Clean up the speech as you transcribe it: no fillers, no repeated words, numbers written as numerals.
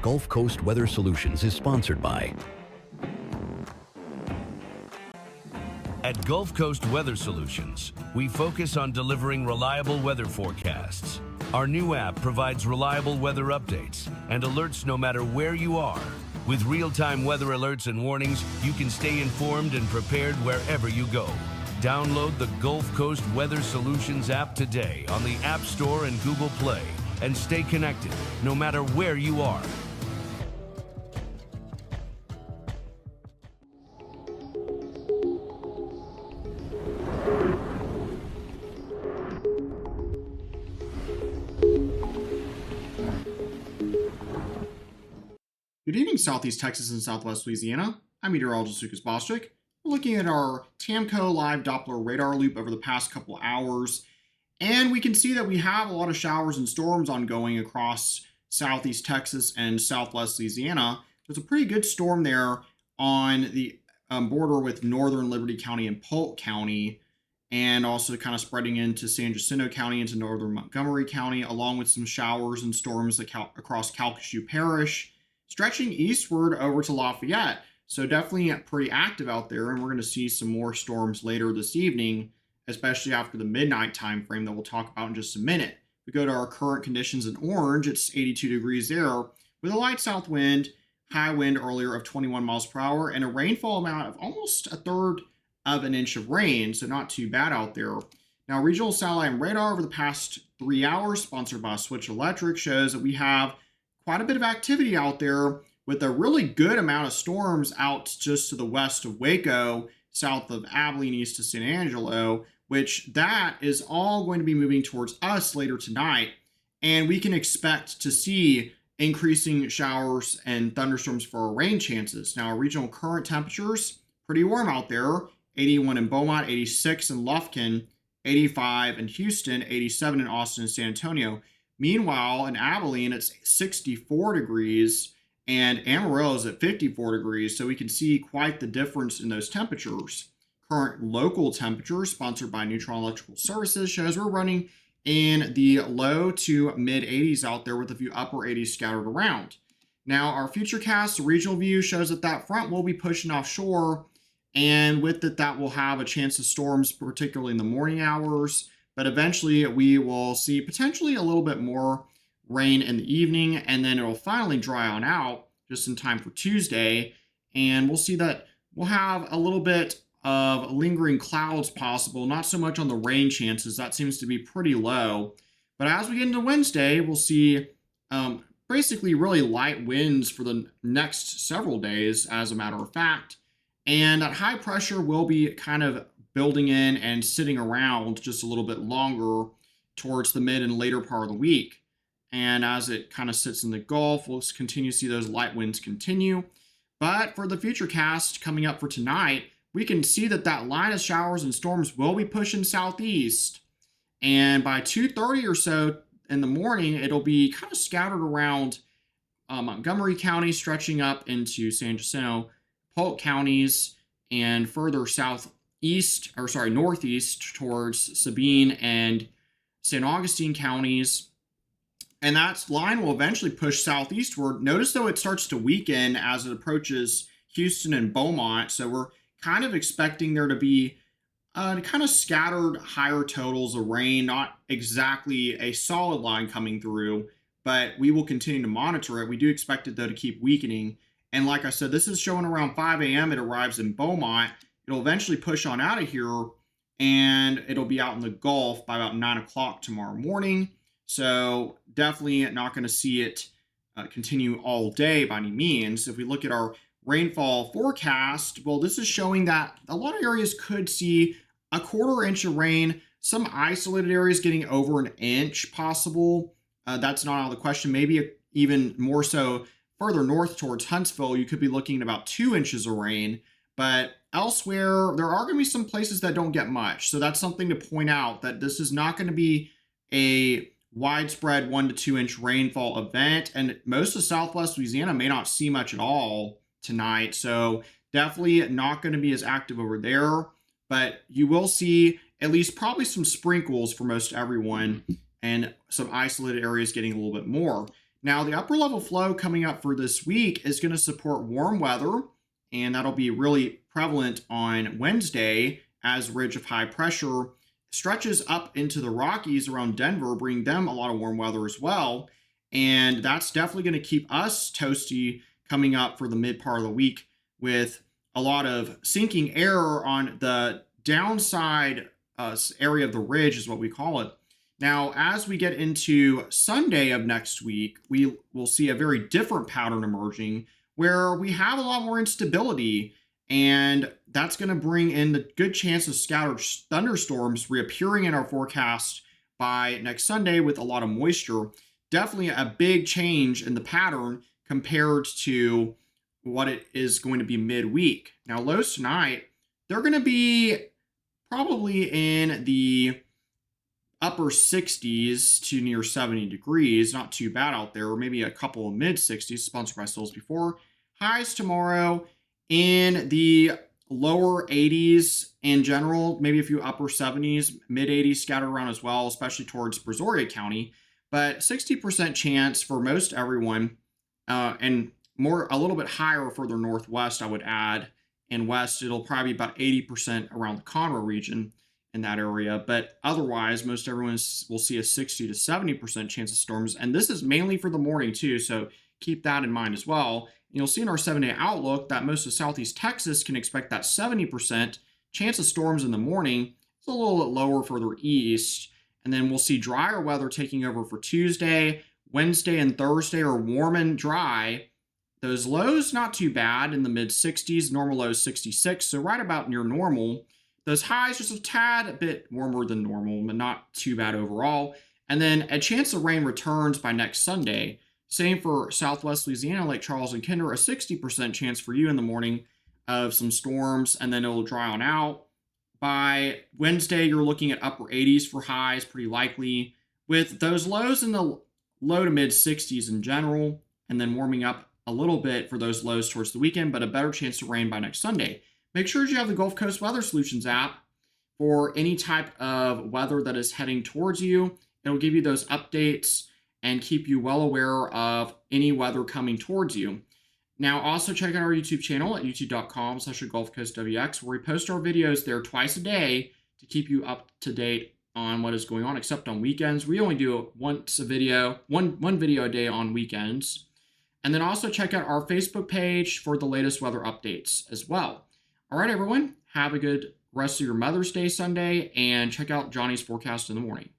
Gulf Coast Weather Solutions is sponsored by. At Gulf Coast Weather Solutions, we focus on delivering reliable weather forecasts. Our new app provides reliable weather updates and alerts no matter where you are. With real-time weather alerts and warnings, you can stay informed and prepared wherever you go. Download the Gulf Coast Weather Solutions app today on the App Store and Google Play and stay connected no matter where you are. Good evening, Southeast Texas and Southwest Louisiana. I'm meteorologist Lucas Bostwick. We're looking at our TAMCO live Doppler radar loop over the past couple hours, and we can see that we have a lot of showers and storms ongoing across Southeast Texas and Southwest Louisiana. There's a pretty good storm there on the border with northern Liberty County and Polk County, and also kind of spreading into San Jacinto County, into northern Montgomery County, along with some showers and storms across Calcasieu Parish, stretching eastward over to Lafayette. So definitely pretty active out there, and we're going to see some more storms later this evening, especially after the midnight time frame that we'll talk about in just a minute. If we go to our current conditions in orange, it's 82 degrees there with a light south wind, high wind earlier of 21 miles per hour, and a rainfall amount of almost a third of an inch of rain, so not too bad out there. Now, regional satellite and radar over the past 3 hours, sponsored by Switch Electric, shows that we have quite a bit of activity out there with a really good amount of storms out just to the west of Waco, south of Abilene, east of San Angelo, which that is all going to be moving towards us later tonight. And we can expect to see increasing showers and thunderstorms for our rain chances. Now, our regional current temperatures, pretty warm out there. 81 in Beaumont, 86 in Lufkin, 85 in Houston, 87 in Austin and San Antonio. Meanwhile, in Abilene, it's 64 degrees, and Amarillo is at 54 degrees, so we can see quite the difference in those temperatures. Current local temperature, sponsored by Neutron Electrical Services, shows we're running in the low to mid 80s out there with a few upper 80s scattered around. Now, our futurecast regional view shows that that front will be pushing offshore, and with it, that will have a chance of storms, particularly in the morning hours. But eventually we will see potentially a little bit more rain in the evening, and then it'll finally dry on out just in time for Tuesday. And we'll see that we'll have a little bit of lingering clouds possible, not so much on the rain chances. That seems to be pretty low. But as we get into Wednesday, we'll see basically really light winds for the next several days, as a matter of fact. And that high pressure will be kind of building in and sitting around just a little bit longer towards the mid and later part of the week. And as it kind of sits in the Gulf, we'll continue to see those light winds continue. But for the future cast coming up for tonight, we can see that that line of showers and storms will be pushing southeast. And by 2:30 or so in the morning, it'll be kind of scattered around Montgomery County, stretching up into San Jacinto, Polk counties, and further northeast towards Sabine and St. Augustine counties. And that line will eventually push southeastward. Notice though it starts to weaken as it approaches Houston and Beaumont. So we're kind of expecting there to be kind of scattered higher totals of rain, not exactly a solid line coming through, but we will continue to monitor it. We do expect it though to keep weakening. And like I said, this is showing around 5 a.m. It arrives in Beaumont. It'll eventually push on out of here, and it'll be out in the Gulf by about 9 o'clock tomorrow morning. So definitely not going to see it continue all day by any means. If we look at our rainfall forecast, well, this is showing that a lot of areas could see a 1/4 inch of rain, some isolated areas getting over an inch possible. That's not out of the question. Maybe even more so further north towards Huntsville, you could be looking at about 2 inches of rain. But elsewhere, there are going to be some places that don't get much. So that's something to point out, that this is not going to be a widespread 1 to 2 inch rainfall event. And most of Southwest Louisiana may not see much at all tonight. So definitely not going to be as active over there. But you will see at least probably some sprinkles for most everyone, and some isolated areas getting a little bit more. Now, the upper level flow coming up for this week is going to support warm weather, and that'll be really prevalent on Wednesday as ridge of high pressure stretches up into the Rockies around Denver, bringing them a lot of warm weather as well. And that's definitely going to keep us toasty coming up for the mid part of the week with a lot of sinking air on the downside area of the ridge is what we call it. Now, as we get into Sunday of next week, we will see a very different pattern emerging where we have a lot more instability, and that's going to bring in the good chance of scattered thunderstorms reappearing in our forecast by next Sunday with a lot of moisture. Definitely a big change in the pattern compared to what it is going to be midweek. Now, lows tonight, they're going to be probably in the upper 60s to near 70 degrees. Not too bad out there, or maybe a couple of mid 60s, sponsored by Souls Before. Highs tomorrow in the lower 80s in general, maybe a few upper 70s, mid 80s scattered around as well, especially towards Brazoria County. But 60% chance for most everyone, and a little bit higher further northwest, I would add. And west, it'll probably be about 80% around the Conroe region in that area. But otherwise, most everyone will see a 60 to 70% chance of storms. And this is mainly for the morning too, so keep that in mind as well. And you'll see in our 7-day outlook that most of southeast Texas can expect that 70% chance of storms in the morning. It's a little bit lower further east. And then we'll see drier weather taking over for Tuesday. Wednesday and Thursday are warm and dry. Those lows, not too bad in the mid 60s, normal lows 66, so right about near normal. Those highs just a tad a bit warmer than normal, but not too bad overall. And then a chance of rain returns by next Sunday. Same for Southwest Louisiana, Lake Charles and Kinder, a 60% chance for you in the morning of some storms, and then it'll dry on out. By Wednesday, you're looking at upper 80s for highs, pretty likely, with those lows in the low to mid 60s in general, and then warming up a little bit for those lows towards the weekend, but a better chance to rain by next Sunday. Make sure you have the Gulf Coast Weather Solutions app for any type of weather that is heading towards you. It'll give you those updates and keep you well aware of any weather coming towards you. Now, also check out our YouTube channel at youtube.com/GulfCoastWX, where we post our videos there twice a day to keep you up to date on what is going on, except on weekends. We only do one video a day on weekends. And then also check out our Facebook page for the latest weather updates as well. All right, everyone, have a good rest of your Mother's Day Sunday, and check out Johnny's forecast in the morning.